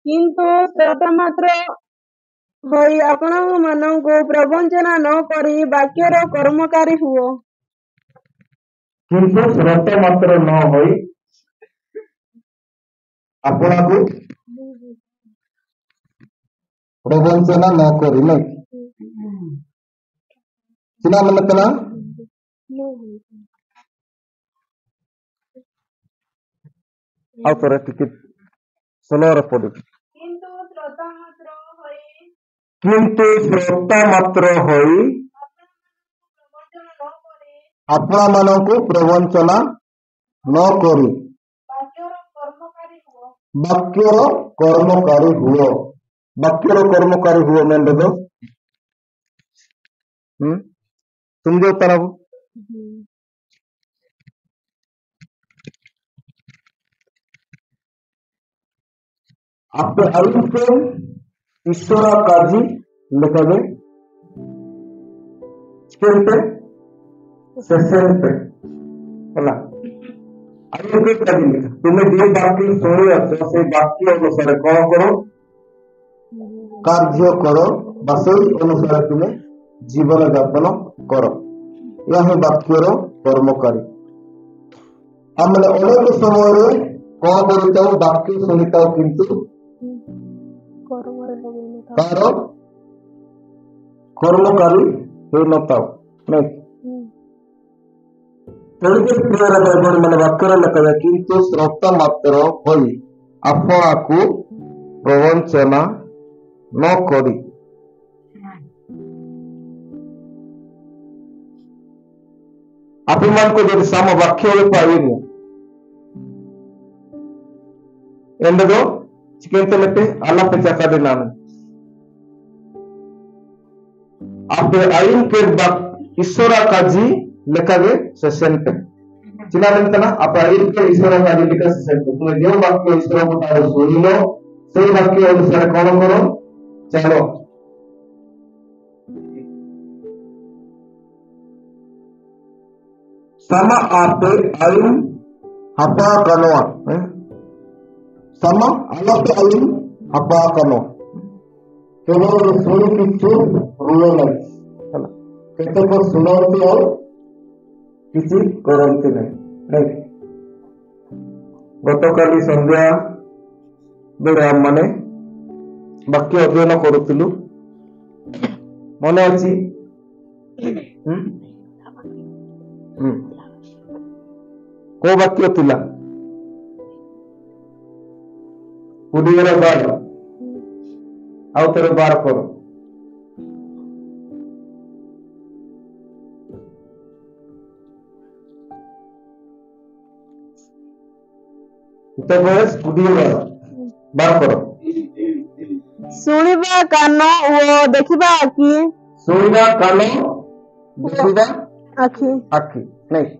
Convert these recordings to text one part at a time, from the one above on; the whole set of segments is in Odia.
କିନ୍ତୁ ଶ୍ରୋତା ମାତ୍ର ହୋଇ ଆପଣମାନଙ୍କୁ ପ୍ରବଞ୍ଚନା ନ କରି ବାକ୍ୟର କର୍ମକାରୀ ହୁଅ। କିନ୍ତୁ ଶ୍ରୋତା ମାତ୍ର ନ ହୋଇ ଆପଣଙ୍କୁ ପ୍ରବଞ୍ଚନା ନ କରି ନାଇଁ ସିନା ମାନେ କଲା ଆଉ ଥରେ ଟିକେ ସ୍ଲୋରେ ପଡୁ। କିନ୍ତୁ ଶ୍ରୋତା ମାତ୍ର ହୋଇ ଆପଣମାନଙ୍କୁ ପ୍ରବଞ୍ଚନା ନ କରି ବାକ୍ୟର କର୍ମକାରୀ ହୁଅ। ବାକ୍ୟର କର୍ମକାରୀ ହୁଅ ମାନେ ଦେଖ तुम जो तरफ आपके आयु पे ईश्वर काजी लिखोगे स्केल पे सेशन पे है आयु के काजी लिखा तुम्हें जो बाकी सुनी अच्छे से बाकी अनुसार कौन करो कार्य करो बस अनुसार तुम्हें जीवन यापन कर यह बाक्यर कर्मकारी आम अनेक समय कौन कर बाक्य शुणी था किंतु तार कर्मकारी हो नता मैंने वाक्यर लिखा किंतु श्रोता मात्र होई आपना को प्रवंचना न करी अभिमान को जब साम वाक्य पाइनी एंडो चिकन लेते अल्लाह पे चका देना आप आइन के ईश्वर काजी लिखा गए सेशन पे चिना लेते ना आप आइन के ईश्वर काजी लिखा सेशन पे तुम्हें जो वाक्य ईश्वर को तारो सुन लो सही वाक्य अनुसार कौन करो चलो sama ape ayun apa kanoa sama ape ayun apa kano केवल सुन किछु रुलो नहीं है केते को सुनते और किछि करते नहीं गतकाली संध्या बेले हम माने वाक्य अध्ययन करूथिलु मने अछि को वाक्य थिला पुडीगरा बार आउ तेरे बार करो तो बस पुडीगरा बार करो सुनिबा कान ओ देखिबा आखि सुनिबा कान देखिबा आखि आखि नहीं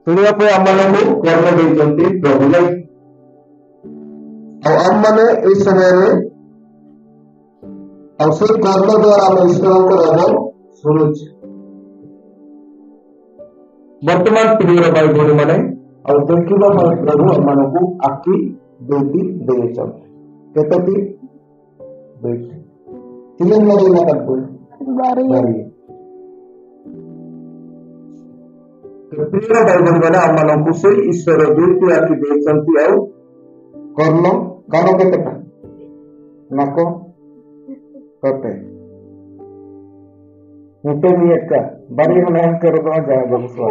सुनिया पे आम कर्म देते प्रभु नहीं आम मैंने इस समय कर्म द्वारा आम ईश्वर को रब शुणु वर्तमान पीढ़ी भाई भौणी मैंने देखा प्रभु आम को आखि दुईटी केतोटी दुईटी तीन मरे प्रिय भाई मैंने आम से ईश्वर दुईटी आखि देते और कर्ण कान केतेटा नाक कटे मुटे भी एक बारी हम नाम कर दो जाए बगसवा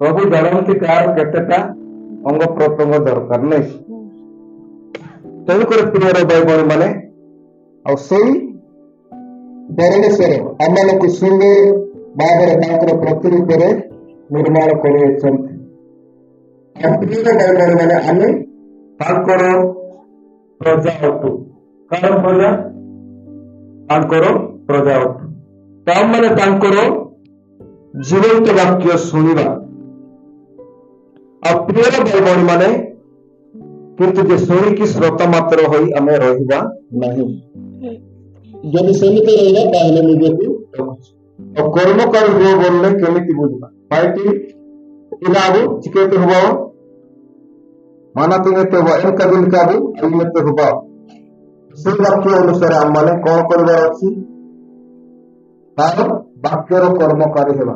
प्रभु जानती कार केतेटा अंग प्रत्यंग दरकार नहीं तेणुक प्रिय भाई मैंने और सही परमेश्वर आम सुंदर भाव प्रतिरूप निर्माण कर मैंने आम प्रजा अटू कार प्रजा प्रजा अटू तो आम मैंने जीवंत वाक्य शुणा आ प्रिय भाई भाई मैंने किंतु शुणिकी श्रोता मात्र होई आमे रहिबा नहीं जब सेमित रहेगा ताहले निजे को ଆଉ କର୍ମକାରୀ ହୁଅ ବୋଲେ କେମିତି ବୁଝିବା ପାଇଟି ଇଲାବୁ ଚିକେତେ ହୁବ ମାନା ତୁମେ ତ ଏନକା ଦିନ କାବୁ ଆଇମତେ ହୁବ ସେଇ ବାକ୍ୟ ଅନୁସାରେ ଆମମାନେ କଣ କରିବାର ଅଛି ତାର ବାକ୍ୟର କର୍ମକାରୀ ହେବା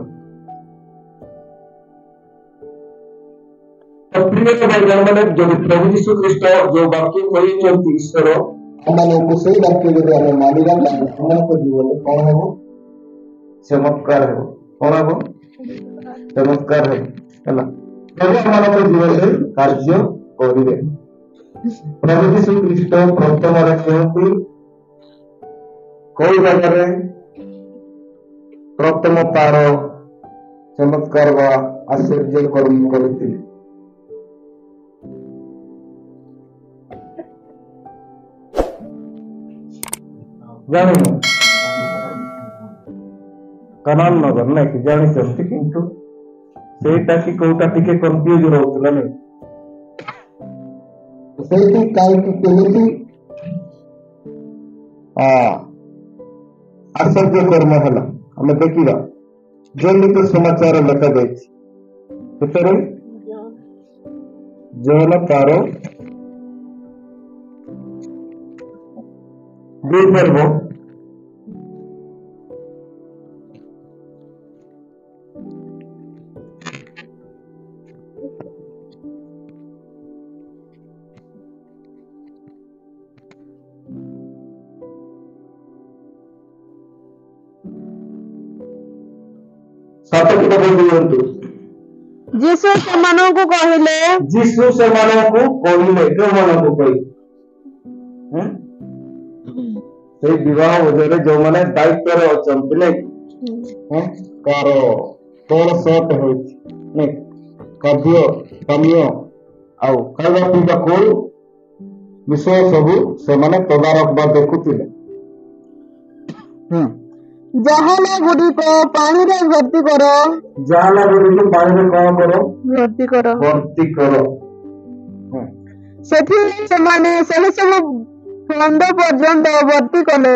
ପ୍ରିୟ ଭାଇମାନେ ଯଦି ପ୍ରଭୁ ଯୀଶୁ ଖ୍ରୀଷ୍ଟ ଯୋଉ ବାକ୍ୟ କହିଛନ୍ତି ଈଶ୍ୱର ଆମମାନଙ୍କୁ ସେଇ ବାକ୍ୟ ଯଦି ଆମେ ମାନିବା ତାହେଲେ ଆମମାନଙ୍କ ଜୀବନରେ କଣ ହେବ ଚମତ୍କାର ହେବ କଣ ହେବ ଚମତ୍କାର ହେବ ହେଲା ପ୍ରଭୁ ଆମମାନଙ୍କ ଜୀବନରେ କାର୍ଯ୍ୟ କରିବେ ପ୍ରଭୁ ଯୀଶୁ ଖ୍ରୀଷ୍ଟ ପ୍ରଥମରେ କେଉଁଠି କୋଉ ଜାଗାରେ ପ୍ରଥମ ତାର ଚମତ୍କାର ବା ଆଶ୍ଚର୍ଯ୍ୟ କର୍ମ କରିଥିଲେ ଜାଣିନୁ କନାନ ନଗର ନାଇଁ କି ଜାଣିଛନ୍ତି କିନ୍ତୁ ସେଇଟା କି କୋଉଟା ଟିକେ କନଫ୍ୟୁଜ ରହୁଥିଲା ନାଇଁ ସେଇଠି କାହିଁକି କେମିତି ଆଶ୍ଚର୍ଯ୍ୟ କର୍ମ ହେଲା ଆମେ ଦେଖିବା ଯେମିତି ସମାଚାର ଲେଖାଯାଇଛି ସେଥିରେ ଜନ ତାର 2 ପର୍ବ ସାତଟି ପଦ ଦିଅନ୍ତୁ ଯୀଶୁ ସେମାନଙ୍କୁ କହିଲେ ଯୀଶୁ ସେମାନଙ୍କୁ କହିଲେ କେଉଁମାନଙ୍କୁ କହିଲେ ସେଇ ବିବାହ ଭୋଜନରେ ଯୋଉମାନେ ଦାୟିତ୍ୱରେ ଅଛନ୍ତି ନାଇଁ କାର କଣ ସଟ ହେଉଛି ନାଇଁ ଖାଦ୍ୟ ପାନୀୟ ଆଉ ଖାଇବା ପିଇବା କୋଉ ବିଷୟ ସବୁ ସେମାନେ ତଦାରଖ ବା ଦେଖୁଥିଲେ ଜାହାଲା ଗୁଡ଼ିକ ପାଣିରେ ଭର୍ତ୍ତି କର ଜାହାଲା ଗୁଡ଼ିକୁ ପାଣିରେ କଣ କର ଭର୍ତ୍ତି କର ସେଥିରେ ସେମାନେ ସେହି ସବୁ ବନ୍ଦ ପର୍ଯ୍ୟନ୍ତ ଭର୍ତ୍ତି କଲେ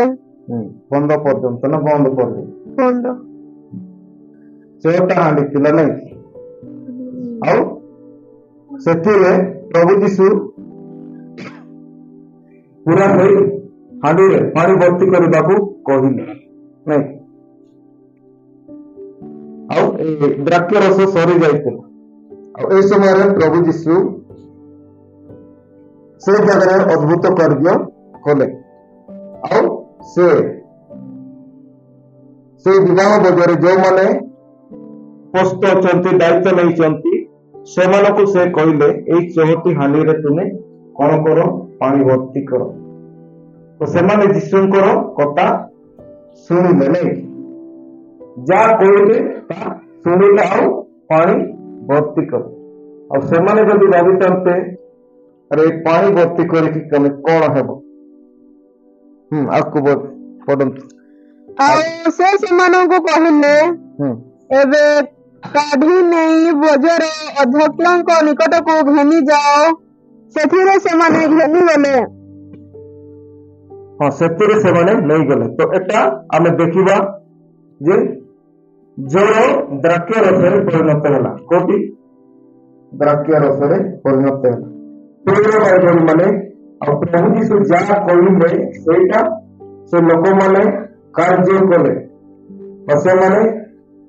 ବନ୍ଦ ପର୍ଯ୍ୟନ୍ତ ନା ବନ୍ଦ ପର୍ଯ୍ୟନ୍ତ ସେଟା ହାଣ୍ଡି ଥିଲା ନାଇଁ ଆଉ ସେଥିରେ ପ୍ରଭୁ ଯୀଶୁ ପୁରା ହେଇ ହାଣ୍ଡିରେ ପାଣି ଭର୍ତ୍ତି କରିବାକୁ କହିଲେ ନାଇଁ ଆଉ ଏ ଦ୍ରାକ୍ଷ ରସ ସରି ଯାଇଥିଲା ଆଉ ଏ ସମୟରେ ପ୍ରଭୁ ଯୀଶୁ ସେ ଜାଗାରେ ଅଦ୍ଭୁତ କାର୍ଯ୍ୟ କଲେ ଆଉ ସେ ବିବାହ ଭୋଜରେ ଯୋଉମାନେ ପୋଷ୍ଟ ଅଛନ୍ତି ଦାୟିତ୍ୱ ନେଇଛନ୍ତି ସେମାନଙ୍କୁ ସେ କହିଲେ ଏଇ 6ଟି ହାଣ୍ଡିରେ ତୁମେ କଣ କର ପାଣି ଭର୍ତ୍ତି କର ତ ସେମାନେ ଯୀଶୁଙ୍କର କଥା ଶୁଣିଲେ ନାଇଁ ଯାହା କହିଲେ ତା ଶୁଣିଲେ ଆଉ ପାଣି ଭର୍ତ୍ତି କର ଆଉ ସେମାନେ ଯଦି ଭାବିଥାନ୍ତେ ଆରେ ପାଣି ଭର୍ତ୍ତି କରିକି ତମେ କଣ ହେବ ଆଗକୁ ପଢନ୍ତୁ ଆଉ ସେ ସେମାନଙ୍କୁ କହିଲେ ଏବେ କାଢି ନେଇ ବଜାର ଅଧ୍ୟକ୍ଷଙ୍କ ନିକଟକୁ ଘେନି ଯାଅ ସେଥିରେ ସେମାନେ ଘେନିଗଲେ ସେଥିରେ ସେମାନେ ନେଇଗଲେ ତ ଏଟା ଆମେ ଦେଖିବା ଯେ ଜଳ ଦ୍ରାକ୍ଷ ରସରେ ପରିଣତ ହେଲା କୋଉଠି ଦ୍ରାକ୍ଷ ରସରେ ପରିଣତ ହେଲା ପ୍ରିୟ ଭାଇ ମାନେ ଆଉ ପ୍ରଭୁ ଯୀଶୁ ଯାହା କହିଲେ ସେଇଟା ସେ ଲୋକମାନେ କାର୍ଯ୍ୟ କଲେ ବା ସେମାନେ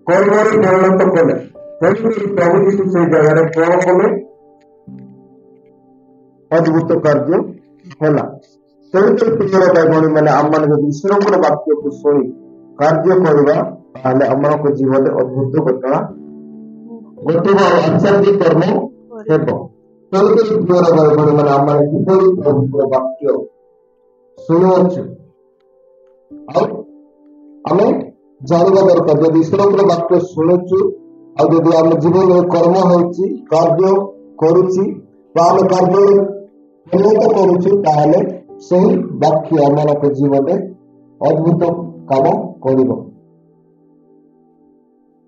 କର୍ମରେ ପରିଣତ କଲେ ତେଣୁକରି ପ୍ରଭୁ ଯୀଶୁ ସେଇ ଜାଗାରେ କଣ କଲେ ଅଦ୍ଭୁତ କାର୍ଯ୍ୟ ହେଲା ତେଣୁକରି ପ୍ରିୟ ଭାଇ ମାନେ ଆମମାନେ ଯଦି ଈଶ୍ୱରଙ୍କର ବାକ୍ୟକୁ ଶୁଣି କାର୍ଯ୍ୟ କରିବା ତାହେଲେ ଆମମାନଙ୍କ ଜୀବନରେ ଅଦ୍ଭୁତ ଘଟଣା ଘଟିବ ଆଉ ଆଶ୍ଚର୍ଯ୍ୟ କର୍ମ ହେବ ତେଣୁକରି ପ୍ରିୟ ଭାଇ ମାନେ ଆମମାନେ କିପରି ପ୍ରଭୁଙ୍କର ବାକ୍ୟ ଶୁଣୁଅଛୁ ଆଉ ଆମେ ଜାଣିବା ଦରକାର ଯଦି ଈଶ୍ୱରଙ୍କର ବାକ୍ୟ ଶୁଣୁଛୁ ଆଉ ଯଦି ଆମ ଜୀବନରେ କର୍ମ ହେଉଛି କାର୍ଯ୍ୟ କରୁଛି ବା ଆମେ କାର୍ଯ୍ୟରେ ଉନ୍ନତ କରୁଛୁ ତାହେଲେ ସେହି ବାକ୍ୟ ଆମମାନଙ୍କ ଜୀବନରେ ଅଦ୍ଭୁତ କାମ କରିବ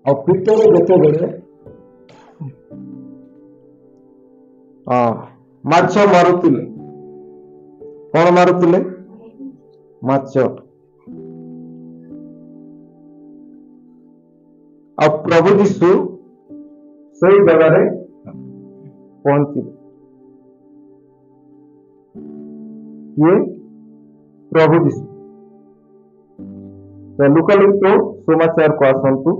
ଆଉ ପିତର ଯେତେବେଳେ ମାଛ ମାରୁଥିଲେ କଣ ମାରୁଥିଲେ ମାଛ ଆଉ ପ୍ରଭୁ ଯୀଶୁ ସେଇ ଜାଗାରେ ପହଞ୍ଚିଲେ। କିଏ? ପ୍ରଭୁ ଯୀଶୁ। ତ ଲୁକା ଲିଖିତ ସୁସମାଚାରକୁ ଆସନ୍ତୁ।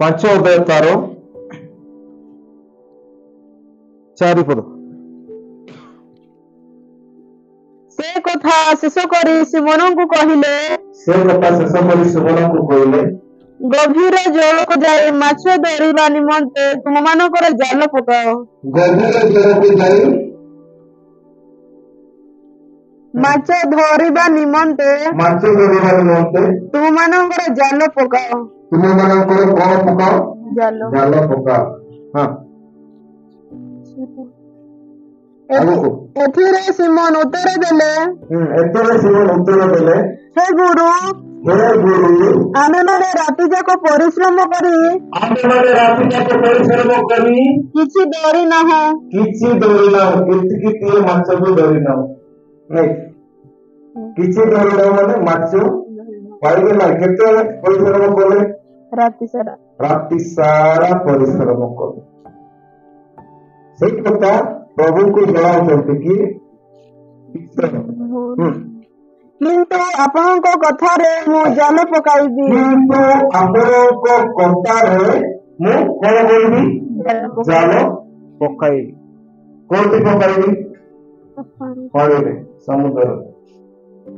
ପାଞ୍ଚ ଅଧ୍ୟାୟ ତାର 4 ପଦ। ସେ କଥା ଶେଷ କରି ସିମୋନଙ୍କୁ କହିଲେ, ଗଭୀର ଜଳକୁ ଯାଇ ମାଛ ଧରିବା ନିମନ୍ତେ ତୁମମାନଙ୍କର ଜାଲ ପକାଅ। ଗଭୀର ଜଳକୁ ଯାଇ ମାଛ ଧରିବା ନିମନ୍ତେ ତୁମମାନଙ୍କର ଜାଲ ପକାଅ। ତୁମମାନଙ୍କର କଣ ପକାଅ? ଜାଲ ପକାଅ। ହଁ, ଏଥିରେ ସିମୋନ ଉତ୍ତର ଦେଲେ, ହେ ଗୁରୁ, ଆମେମାନେ ରାତି ଯାକ ପରିଶ୍ରମ କରି କିଛି ଧରିନାହୁଁ। ଏତିକି ମାଛ ବି ଧରିନାହୁଁ। କିଛି ଧରିନାହୁଁ ମାନେ ମାଛ ପାଇଲେ ନାହିଁ। କେତେବେଳେ ପରିଶ୍ରମ କଲେ? ରାତି ସାରା ପରିଶ୍ରମ କଲେ। ସେଇ କଥା ପ୍ରଭୁଙ୍କୁ ଜଣାଉଛନ୍ତି କି କିନ୍ତୁ ଆପଣଙ୍କ କଥାରେ ମୁଁ ଜାଲ ପକାଇବି। କିନ୍ତୁ ଆପଣଙ୍କ କଥାରେ ମୁଁ କଣ କରିବି? ଜାଲ ପକାଇବି। କୋଉଠି ପକାଇବି? ପାଣିରେ, ସମୁଦ୍ରରେ।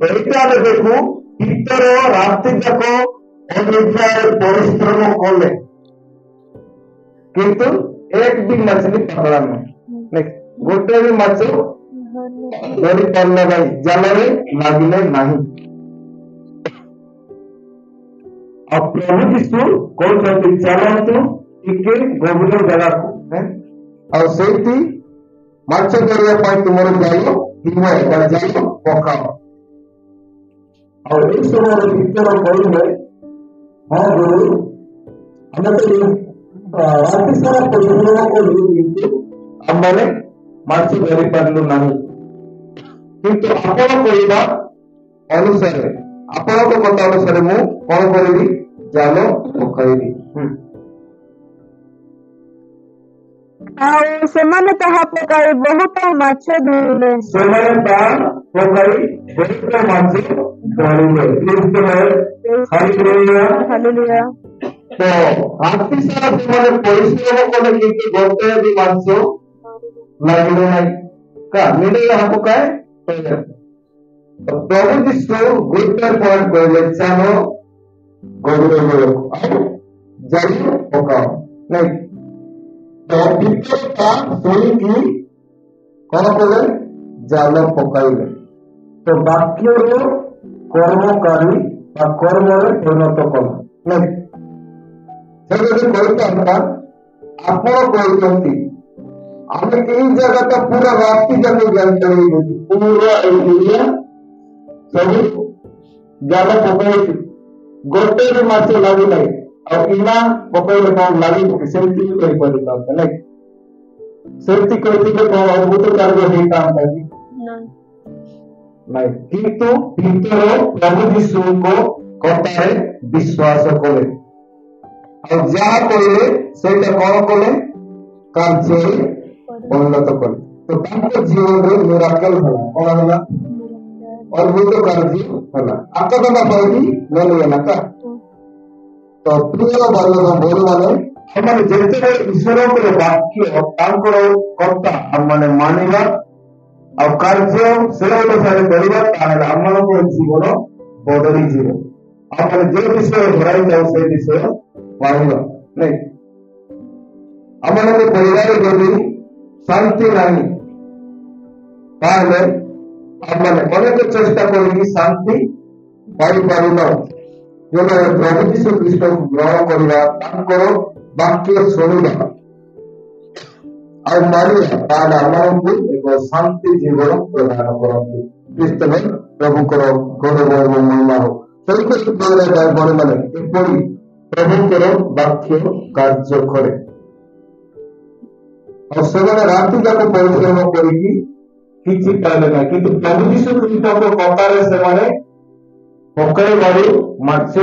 ଏଇଟା ଆମେ ଦେଖୁ ଭିତର ରାତି ଯାକ ଅନିଦ୍ରାରେ ପରିଶ୍ରମ କଲେ, କିନ୍ତୁ ଏକ ବି ମାଛଲି ପକड़ा ନାହିଁ। ଗୋଟେ ବି ମାଛ ଧରି ପାରିଲେ ନାହିଁ, ଜାଲରେ ଲାଗିଲେ ନାହିଁ। ଆଉ ପ୍ରଭୁ ଯୀଶୁ କହୁଛନ୍ତି ଚାଲନ୍ତୁ ଟିକେ ଗଭୀର ଜାଗାକୁ, ଆଉ ସେଇଠି ମାଛ ଧରିବା ପାଇଁ ତୁମର ଜାଲ ଜାଲ ପକାଅ। ଆଉ ଏଇ ସମୟରେ ଭିତର କହିଲେ, ହଁ ଗୁରୁ, ଆମେ ତ ରାତି ସାରା ପରିଶ୍ରମ କଲୁ, କିନ୍ତୁ ଆମମାନେ ମାଛ ଧରି ପାରିଲୁ ନାହିଁ। କିନ୍ତୁ ଆପଣ କହିବା ଅନୁସାରେ, ଆପଣଙ୍କ କଥା ଅନୁସାରେ ମୁଁ କଣ କରିବି? ଜାଲ ପକାଇବି। ଆଉ ସେମାନେ ତାହା ପକାଇ ବହୁତ ମାଛ ଧରିଲେ। ହାଲେଲୁୟା। ତ ରାତି ସାରା ସେମାନେ ପରିଶ୍ରମ କଲେ, କିନ୍ତୁ ଗୋଟେ ବି ମାଛ ଲାଗିଲେ ନାହିଁ। ମିଳିଲେ ପକାଏ। ପ୍ରଭୁ ଯୀଶୁ ଗୋଟେ ପଏଣ୍ଟ କହିଲେ, ଚାଲ ଗଭୀର ଜଳକୁ, ଆଉ ଜାଲ ପକାଅ। ନାଇଁ, ତ ଭିତରଟା ଶୁଣିକି କଣ କଲେ? ଜାଲ ପକାଇଲେ। ତ ବାକ୍ୟର କର୍ମକାରୀ ବା କର୍ମରେ ପରିଣତ କଲା। ନାଇଁ, ସେ ଯଦି କହିଥାନ୍ତା, ଆପଣ କହିଛନ୍ତି ଆମେ ଏଇ ଜାଗାଟା ପୁରା ରାତି ଯାକ ଜାଣିପାରିବୁ, ପୁରା ଏରିଆ ସବୁ ଜାଲ ପକାଇଛୁ, ଗୋଟେ ବି ମାଛ ଲାଗୁନାହିଁ, ଆଉ ଇନା ପକାଇଲେ କଣ ଲାଗିବ? ସେମିତି ବି କହିପାରିଥାନ୍ତା। ନାଇଁ, ସେମିତି କହିଥିଲେ କଣ ଅଦ୍ଭୁତ କାର୍ଯ୍ୟ ହେଇଥାନ୍ତା କି? ନାଇଁ, କିନ୍ତୁ ଭିତର ପ୍ରଭୁ ଯୀଶୁଙ୍କ କଥାରେ ବିଶ୍ୱାସ କଲେ, ଆଉ ଯାହା କହିଲେ ସେଇଟା କଣ କଲେ? କାର୍ଯ୍ୟରେ ପରିଣତ କଲେ। ତ ତାଙ୍କ ଜୀବନରେ ମିରାକଲ ହେଲା। କଣ ହେଲା? ଅଦ୍ଭୁତ କାର୍ଯ୍ୟ ହେଲା। ଆକାଶଟା ପାଇକି ମିଳିଗଲା କା। ତ ପ୍ରିୟ ବାଲ୍ୟ ବନ୍ଧୁମାନେ, ଆମମାନେ ଯେତେବେଳେ ଈଶ୍ୱରଙ୍କର ବାକ୍ୟ, ତାଙ୍କର କଥା ଆମମାନେ ମାନିବା ଆଉ କାର୍ଯ୍ୟ ସେ ଅନୁସାରେ କରିବା, ତାହେଲେ ଆମମାନଙ୍କର ଜୀବନ ବଦଳିଯିବ। ଆମେ ଯେଉଁ ବିଷୟ ଧରାଇ ଯାଉ ସେ ବିଷୟ ପାଇବା। ନାଇଁ, ଆମମାନଙ୍କ ପରିବାରରେ ଯଦି ଶାନ୍ତି ନାହିଁ, ତାହେଲେ ଆମମାନେ ଅନେକ ଚେଷ୍ଟା କରିକି ଶାନ୍ତି ପାଇପାରୁନାହୁଁ। ଯେବେ ପ୍ରଭୁ ଯୀଶୁ ଖ୍ରୀଷ୍ଟଙ୍କୁ ଗ୍ରହଣ କରିବା, ତାଙ୍କର ବାକ୍ୟ ଶୁଣିବା ଆଉ ମାନିବା, ତାହେଲେ ଆମମାନଙ୍କୁ ଏକ ଶାନ୍ତି ଜୀବନ ପ୍ରଦାନ କରନ୍ତି। ଖ୍ରୀଷ୍ଟ ପ୍ରଭୁଙ୍କର ଗୌରବ ଏବଂ ମହିମା ହଉ। ସେହିପରି ବଣମାନେ ଏପରି ପ୍ରଭୁଙ୍କର ବାକ୍ୟ କାର୍ଯ୍ୟ କରେ, ଆଉ ସେମାନେ ରାତି ଯାକ ପରିଶ୍ରମ କରିକି କିଛି ପାଇଲେ ନାହିଁ, କିନ୍ତୁ ପ୍ରଭୁ ଯୀଶୁ ଖ୍ରୀଷ୍ଟଙ୍କ କଥାରେ ସେମାନେ ପକାଇ ବାରୁ ମାଛ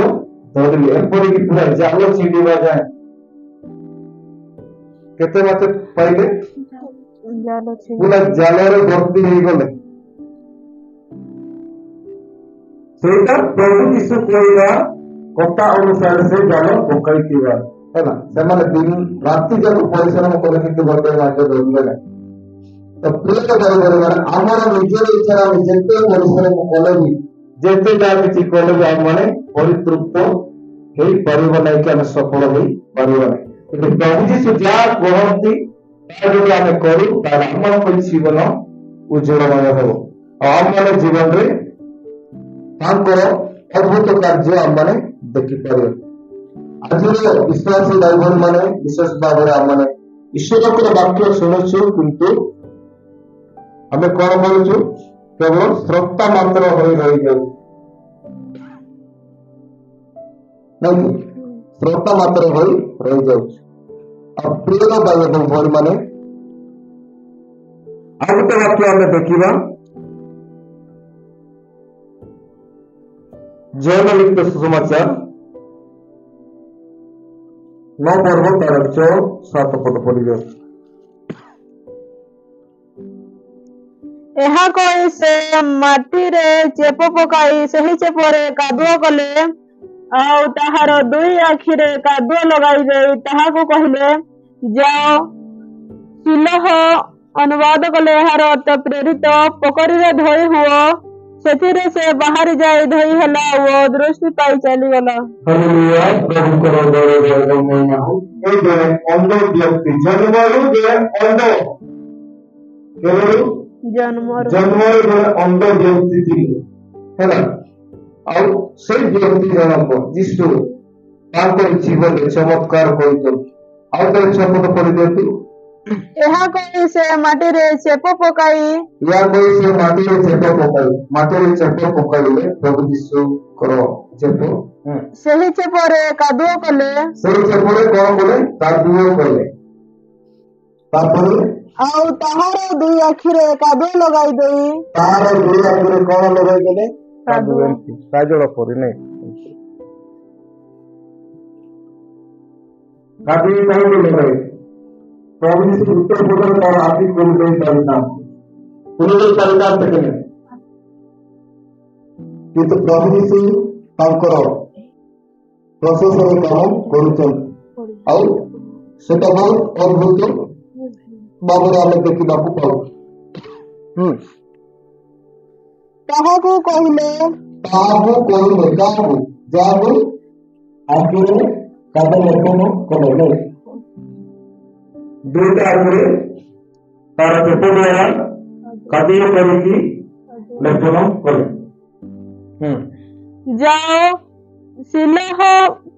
ଧରିଲେ, ଏପରିକି ପୁରା ଜାଲ ଛିଣ୍ଡିବା ଯାଏ କେତେ ମାଛ ପାଇଲେ? ପୁରା ଜାଲରେ ଭର୍ତ୍ତି ହେଇଗଲେ। ସେଇଟା ପ୍ରଭୁ ଯୀଶୁ କହିବା କଥା ଅନୁସାରେ ସେ ଜାଲ ପକାଇଥିବା ହେଲା। ସେମାନେ ଦିନ ରାତି ଯାକ ପରିଶ୍ରମ କଲେ କିନ୍ତୁ ଗୋଟେ ମାଛ ଧରିଲେ ନାହିଁ। ତ ପ୍ରିୟ ଭାଇ ଆମର ନିଜର ଇଚ୍ଛା ଆମେ ଯେତେ ପରିଶ୍ରମ କଲେ ବି ଯେତେ ଯାହା କିଛି କଲେ ବି ଆମମାନେ ପରିତୃପ୍ତ ହେଇପାରିବ ନାହିଁ, କି ଆମେ ସଫଳ ହେଇପାରିବ ନାହିଁ। କିନ୍ତୁ ପ୍ରଭୁ ଯୀଶୁ ଯାହା କହନ୍ତି ତାହା ଯଦି ଆମେ କରୁ ତାହେଲେ ଆମମାନଙ୍କ ଜୀବନ ଉଜ୍ଜଳମୟ ହେବ, ଆଉ ଆମମାନେ ଜୀବନରେ ତାଙ୍କର ଅଦ୍ଭୁତ କାର୍ଯ୍ୟ ଆମମାନେ ଦେଖିପାରିବା। ଆଜିର ବିଶ୍ୱାସୀ ଭାଇ ଭଉଣୀ ମାନେ ବିଶେଷ ଭାବରେ ଆମମାନେ ଈଶ୍ୱରଙ୍କର ବାକ୍ୟ ଶୁଣୁଛୁ, କିନ୍ତୁ ଆମେ କଣ କରୁଛୁ? କେବଳ ଶ୍ରୋତା ମାତ୍ର ହୋଇ ରହିଯାଉଛୁ, ନାଇଁ କି? ଶ୍ରୋତା ମାତ୍ର ହୋଇ ରହିଯାଉଛି। ଆଉ ପ୍ରିୟ ଭାଇ ଏବଂ ଭଉଣୀ ମାନେ, ଆଉ ଗୋଟେ ବାକ୍ୟ ଆମେ ଦେଖିବା, ଜୈନ ଲିଖିତ ସୁସମାଚାର 9 ପର୍ବ ତାର 6-7 ପଦ ପଢିବେ। ଏହା କହି ସେ ମାଟିରେ ଚେପ ପକାଇ ସେହି ଚେପରେ କାଦୁଅ କଲେ, ଆଉ ତାହାର 2 ଆଖିରେ କାଦୁଅ ଲଗାଇ ଦେଇ ତାହାକୁ କହିଲେ, ଯାଅ। ସିଲୋହ ଅନୁବାଦ କଲେ ଏହାର ଅର୍ଥ ପ୍ରେରିତ, ପୋଖରୀରେ ଧୋଇ ହୁଅ। ସେଥିରେ ସେ ବାହାରି ଯାଇ ଧୋଇ ହେଲା ଓ ଦୃଷ୍ଟି ପାଇ ଚାଲିଗଲା। ହାଲେଲୁୟା, ପ୍ରଭୁଙ୍କର ମହିମା ହଉ। ଏ ଜଣେ ଅନ୍ଧ ବ୍ୟକ୍ତି ଜନ୍ମରୁ ଜଣେ ଅନ୍ଧ, କେବଳ ଜନ୍ମରୁ ଜଣେ ଅନ୍ଧ ବ୍ୟକ୍ତି ଥିଲେ ହେଲା। ଆଉ ସେଇ ବ୍ୟକ୍ତି ଜଣକ ଯୀଶୁ ତାଙ୍କର ଜୀବନରେ ଚମତ୍କାର କରିଛନ୍ତି। ଆଉ ଥରେ 6 ପଦ ପଢିଦିଅନ୍ତୁ। ଏହା କହି ସେ ମାଟିରେ ଚେପ ପକାଇ, ମାଟିରେ ଚେପ ପକାଇଲେ ପ୍ରଭୁ ଯୀଶୁଙ୍କର ଚେପ, ସେହି ଚେପରେ କାଦୁଅ କଲେ। ସେଇ ଚେପରେ କଣ କଲେ? କାଦୁଅ କଲେ। ତାପରେ ଆଉ ତାହାର 2 ଆଖିରେ କାଦୁଅ ଲଗାଇ ଦେଇ, ତାହାର 2 ଆଖିରେ କଣ ଲଗାଇ ଦେଲେ? କାଦୁଅ। କାଜଳ ପରି ନାଇଁ, କାଦୁଅ କାହିଁକି ଲଗାଇ? ପ୍ରଭୁ ଯୀଶୁ ଉତ୍ତର ପଦରେ ତାର ଆଖି ଖୋଲି ଦେଇ ପାରିଥାନ୍ତେ କି ନାହିଁ? କିନ୍ତୁ ପ୍ରଭୁ ଯୀଶୁ ତାଙ୍କର ପ୍ରଶଂସାର କାମ କରୁଛନ୍ତି, ଆଉ ସେଟା ବହୁତ ଅଦ୍ଭୁତ ଭାବରେ ଆମେ ଦେଖିବାକୁ ପାଉ। ତାହାକୁ କହିଲେ, ଯାହାକୁ ଆଖିରେ କାଦୁଅ ଲେପନ କଲେ ନାହିଁ, 2ଟା ଆଖିରେ ତାର ଚେପ ଦ୍ୱାରା କାଦୁଅ କରିକି ଲେପନ କଲେ। ଯାଅ ସିଲୋହ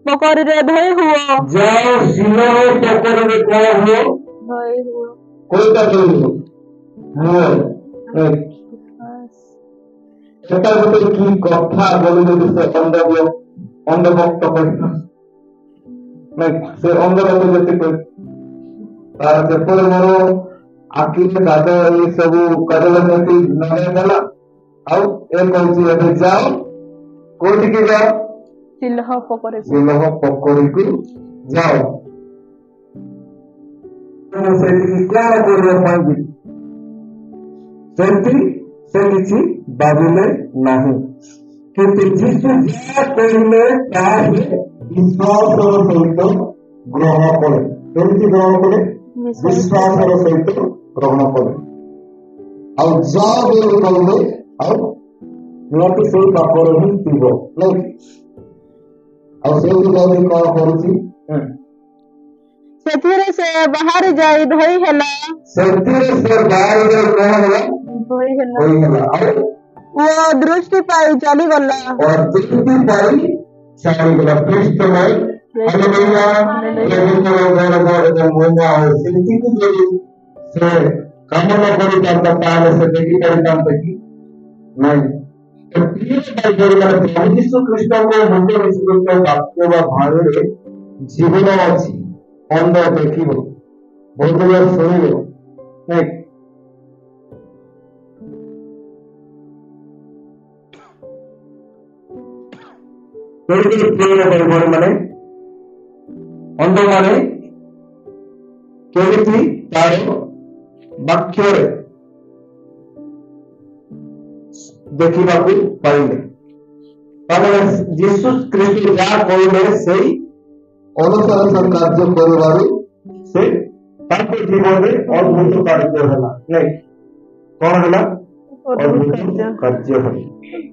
ପୋଖରୀରେ ଧୋଇ ହୁଅ। ଯାଅ ସିଲୋହ ପୋଖରୀରେ କଣ ହୁଅ? କୋଇଟା ଧୋଇ ହୁଅ। ସେଟା ଗୋଟେ କି କଥା ବୋଲି ଯଦି ସେ ଅନ୍ଧ ଭକ୍ତ କହିଥା, ସେ ଅନ୍ଧ ଭକ୍ତ ଯେତେ କହି ତାର ଚେପରେ ମୋର ଆଖିରେ କାଦୁଅ ଏ ସବୁ କାଦୁଅ ଲଗେଇ ଦେଲା। ଆଉ ଏ କହୁଛି ଏବେ ଯାଅ, କୋଉଠିକି ଯାଅ? ସିଲୋହ ପୋଖରୀକୁ ଯାଅ। ସେଠିକି କଣ କରିବା ପାଇଁ? ସେଠି ସେ କିଛି ଭାବିଲେ ନାହିଁ, କିନ୍ତୁ ଯୀଶୁ ଯାହା କହିଲେ ତାହା ସେ ବିଶ୍ୱାସର ସହିତ ଗ୍ରହଣ କଲେ। କେମିତି ଗ୍ରହଣ କଲେ? ବିଶ୍ୱାସର ସହିତ ଗ୍ରହଣ କଲେ। ଆଉ ଯାଅ ବୋଲି କହିଲେ, ଆଉ ନିହାତି ସେଇ ପାଖରେ ହିଁ ଥିବ, ନାଇଁ? ଆଉ ସେଇଠି ଯାଇ କଣ କରୁଛି? ସେଥିରେ ସେ ବାହାରି ଯାଇ ଧୋଇ ହେଲା। ସେଥିରେ ସେ ବାହାରି ଯାଇ କଣ ହେଲା? ଧୋଇ ହେଲା। ଓ ଦୃଷ୍ଟି ପାଇ ଚାଲିଗଲା। ଖ୍ରୀଷ୍ଟ ଭାଇ ସେଠିକୁ ଯଦି ସେ କାମ ନ କରିଥାନ୍ତା ତାହେଲେ ସେ ଦେଖିପାରିଥାନ୍ତେ କି ନାଇଁ? ପ୍ରଭୁ ଯୀଶୁ ଖ୍ରୀଷ୍ଟଙ୍କ ମୁଣ୍ଡ ବିଶ୍ୱ ବାକ୍ୟ ବା ଭାବରେ ଜୀବନ ଅଛି। ଅନ୍ଧ ଦେଖିବ, ବହୁତ ଶୁଣିବ, ନାଇଁ? ତେଣୁକରି ପ୍ରିୟ ଭାଇ ଭଉଣୀମାନେ ଅନ୍ଧମାନେ କେମିତି ତାର ବାକ୍ୟରେ ଦେଖିବାକୁ ପାଇଲେ। ତାମାନେ ଯୀଶୁ ଖ୍ରୀଷ୍ଟ ଯାହା କହିଲେ ସେଇ ଅନୁସାରେ ସେ କାର୍ଯ୍ୟ କରିବାରୁ ସେ ତାଙ୍କ ଜୀବନରେ ଅଦ୍ଭୁତ କାର୍ଯ୍ୟ ହେଲା। ନାଇଁ କଣ ହେଲା? ଅଦ୍ଭୁତ କାର୍ଯ୍ୟ ହେଲା।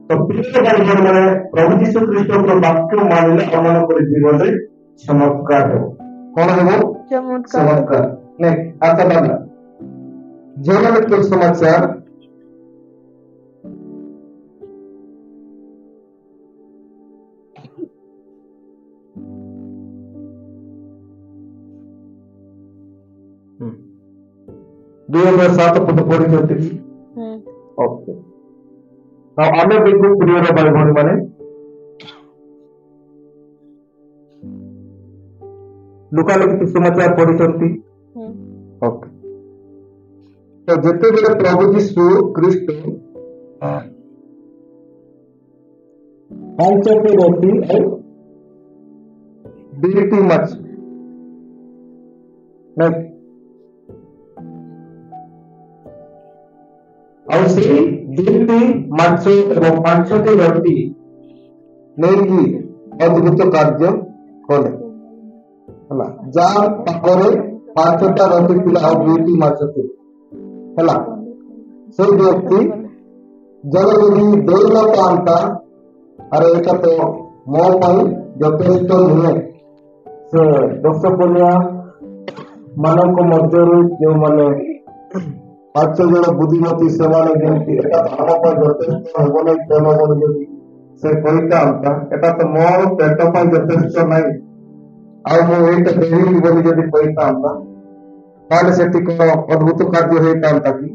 ତ ପ୍ରିୟ ଭାଇ ଭଉଣୀମାନେ ପ୍ରଭୁ ଯୀଶୁ ଖ୍ରୀଷ୍ଟଙ୍କ ବାକ୍ୟ ମାନିଲେ ଆମମାନଙ୍କର ଜୀବନରେ ଚମତ୍କାର ହେବ। କଣ ହେବ? चमत्कार। नहीं आता बाला जौन के समाचार दो हजार सात पद पढ़ी होती थी। ओके आमे देखो प्रिय भाई भौणी माने लुका लिखित समाचार पढ़ी। ओके तो जिते बेले प्रभु यीशु ख्रीस्ट पांचटी रोटी और दुईटी माछ और से दुईटी माछ और पांचटी रोटी नहीं अद्भुत कार्य कले ହେଲା ଯାହା ପାଖରେ 5ଟା ରୋଟି ଥିଲା ଆଉ 2ଟି ମାଛ ଥିଲା ହେଲା ସେ ବ୍ୟକ୍ତି ଜଣେ ଯଦି ଦେଇ ନ ପାଆନ୍ତା ଆରେ ଏଟା ତ ମୋ ପାଇଁ ଯଥେଷ୍ଟ ନୁହେଁ। ସେ 10 କନ୍ୟା ମାନଙ୍କ ମଧ୍ୟରୁ ଯେଉଁମାନେ 5 ଜଣ ବୁଦ୍ଧିମତୀ ସେମାନେ ଯେମିତି ଏଟା ତ ଆମ ପାଇଁ ଯଥେଷ୍ଟ ହେବ ନାହିଁ ତେଣୁ ଯଦି ସେ କହିଥାନ୍ତା ଏଟା ତ ମୋର ପେଟ ପାଇଁ ଯଥେଷ୍ଟ ନାହିଁ ଆଉ ମୁଁ ଏଇଟା ଦେବିନି ବୋଲି ଯଦି କହିଥାନ୍ତା ତାହେଲେ ସେଠି କଣ ଅଦ୍ଭୁତ କାର୍ଯ୍ୟ ହେଇଥାନ୍ତା କି?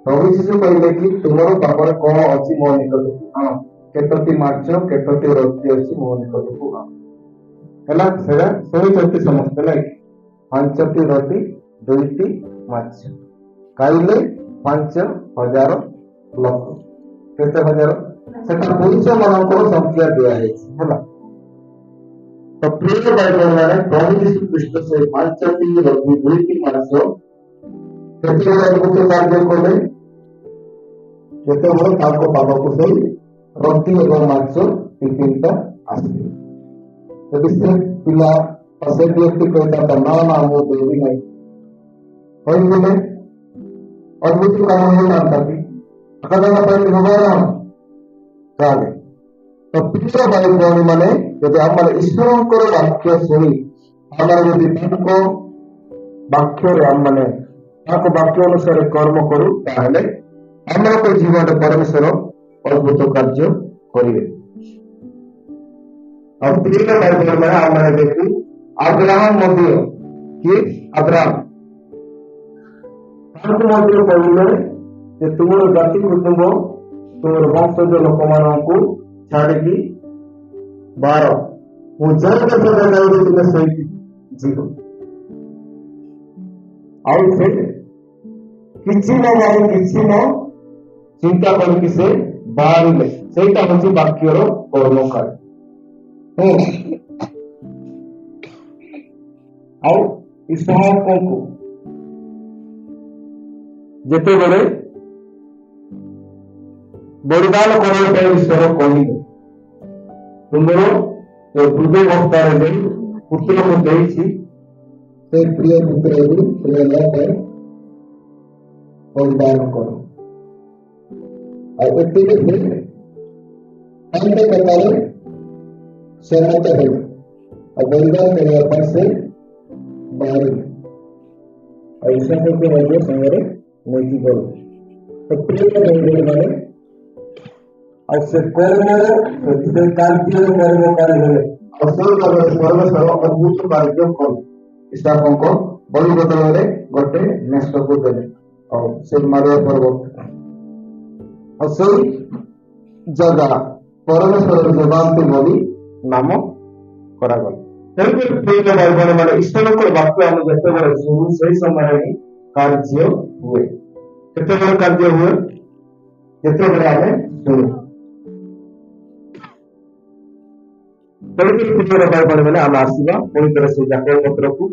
ପ୍ରଭୁ ଯୀଶୁ କହିଲେ କି ତୁମର ପାଖରେ କଣ ଅଛି ମୋ ନିକଟକୁ ଆଣ, କେତୋଟି ମାଛ କେତୋଟି ରୋଟି ଅଛି ମୋ ନିକଟକୁ ଆଣ। ହେଲା ସେଟା ଶୁଣିଛନ୍ତି ସମସ୍ତେ ନାଇଁ 5ଟି ରୋଟି 2ଟି ମାଛ ଖାଇଲେ 5,000 ଲୋକ। କେତେ ହଜାର? ସେଟା ପୁରୁଷ ମାନଙ୍କର ସଂଖ୍ୟା ଦିଆହେଇଛି ହେଲା। तो प्रिय भाई बहन प्रभु यीशु ख्रीस्ट से 5टी रोटी 2टी माछ केते अद्भुत कार्य कले ଯେତେବେଳେ ତାଙ୍କ ପାଖକୁ ସେଇ ରୋଟି ଏବଂ ମାଛ ଟିଫିନଟା ଆସିଲେ ଯଦି ସେ ପିଲା ସେ ବ୍ୟକ୍ତି କହିଥାନ୍ତା ନା ନା ମୁଁ ଦେବି ନାହିଁ କହିଥିଲେ ଅଦ୍ଭୁତ କାମ ହେଇଥାନ୍ତା କି ଆକାଶ ପାଇଁ ଭଗବାନ ତାହେଲେ ତ ପ୍ରିୟ ଭାଇ ଭଉଣୀ ମାନେ ଯଦି ଆମର ଈଶ୍ୱରଙ୍କର ବାକ୍ୟ ଶୁଣି ଆମର ଯଦି ତାଙ୍କ ବାକ୍ୟରେ ଆମମାନେ ତାଙ୍କ ବାକ୍ୟ ଅନୁସାରେ କର୍ମ କରୁ ତାହେଲେ ଆମର ଜୀବନରେ ପରମେଶ୍ୱର ଅଦ୍ଭୁତ କାର୍ଯ୍ୟ କରିବେ। ଆଉ ପ୍ରିୟ ଭାଇ ଭଉଣୀ ମାନେ ଆମମାନେ ଦେଖୁ ଆବ୍ରାହମ ମଧ୍ୟ କିଏ? ଆବ୍ରାହମ ତାଙ୍କୁ ମଧ୍ୟ କହିଲେ ଯେ ତୁମର ଜାତି କୁଟୁମ୍ବ ତୁମର ବଂଶଜ ଲୋକମାନଙ୍କୁ ଛାଡ଼ିକି ବାହାର ମୁଁ ଯେଉଁ ଦେଶ ଯାଉଛି ତୁମେ ସେଇଠି ଯିବ। ଆଉ ସେ କିଛି ନ ଭାବି କିଛି ନ ଚିନ୍ତା କରିକି ସେ ବାହାରିଲେ। ସେଇଟା ହଉଛି ବାକ୍ୟର କର୍ମକାଳ। ଆଉ ଇସାହାକଙ୍କୁ ଯେତେବେଳେ ବଳିଦାନ କରିବା ପାଇଁ ଈଶ୍ୱର କହିଲେ ତୁମର ବୃଦ୍ଧ ଅବସ୍ଥାରେ ଦେଇ ପୁତ୍ରକୁ ଦେଇଛି ସେ ପ୍ରିୟ ପୁତ୍ରକୁ ତୁମେ ମୋ ପାଇଁ ବଳିଦାନ କର। ଆଉ ଏତିକି ସେ ତାଙ୍କ କଥାରେ ସମ୍ମତ ହେଲେ ଆଉ ବଳିଦାନ କରିବା ପାଇଁ ସେ ବାହାରିଲେ ଆଉ ଇସାହାକଙ୍କୁ ମଧ୍ୟ ସାଙ୍ଗରେ ନେଇକି ଗଲେ। ତ ପ୍ରିୟ ମାନେ ଆଉ ସେ କର୍ମର ସେ କାର୍ଯ୍ୟରେ କର୍ମକାରୀ ହେଲେ ଆଉ ସେ ଭାବରେ ପରମେଶ୍ୱର ଅଦ୍ଭୁତ କାର୍ଯ୍ୟ କଲେ। ଇସାହାକଙ୍କ ବଳି ବଦଳରେ ଗୋଟେ ମେଷକୁ ଦେଲେ ଆଉ ସେ ମାରିବା ପର୍ବତ ଆଉ ସେଇ ଜାଗା ପରମେଶ୍ୱର ଜବାନ୍ତି ବୋଲି ନାମ କରାଗଲା। ତେଣୁକରି ପ୍ରିୟ ଭାଇ ଭଉଣୀମାନେ ଈଶ୍ୱରଙ୍କର ବାକ୍ୟ ଆମେ ଯେତେବେଳେ ଶୁଣୁ ସେଇ ସମୟରେ ହିଁ କାର୍ଯ୍ୟ ହୁଏ। କେତେବେଳେ କାର୍ଯ୍ୟ ହୁଏ? ଯେତେବେଳେ ଆମେ ଶୁଣୁ। ତେଣୁକରି ପ୍ରିୟର ଭାଇ ଭଉଣୀମାନେ ଆମେ ଆସିବା ପୁଣି ଥରେ ସେଇ ଯାକୋବ ପତ୍ରକୁ।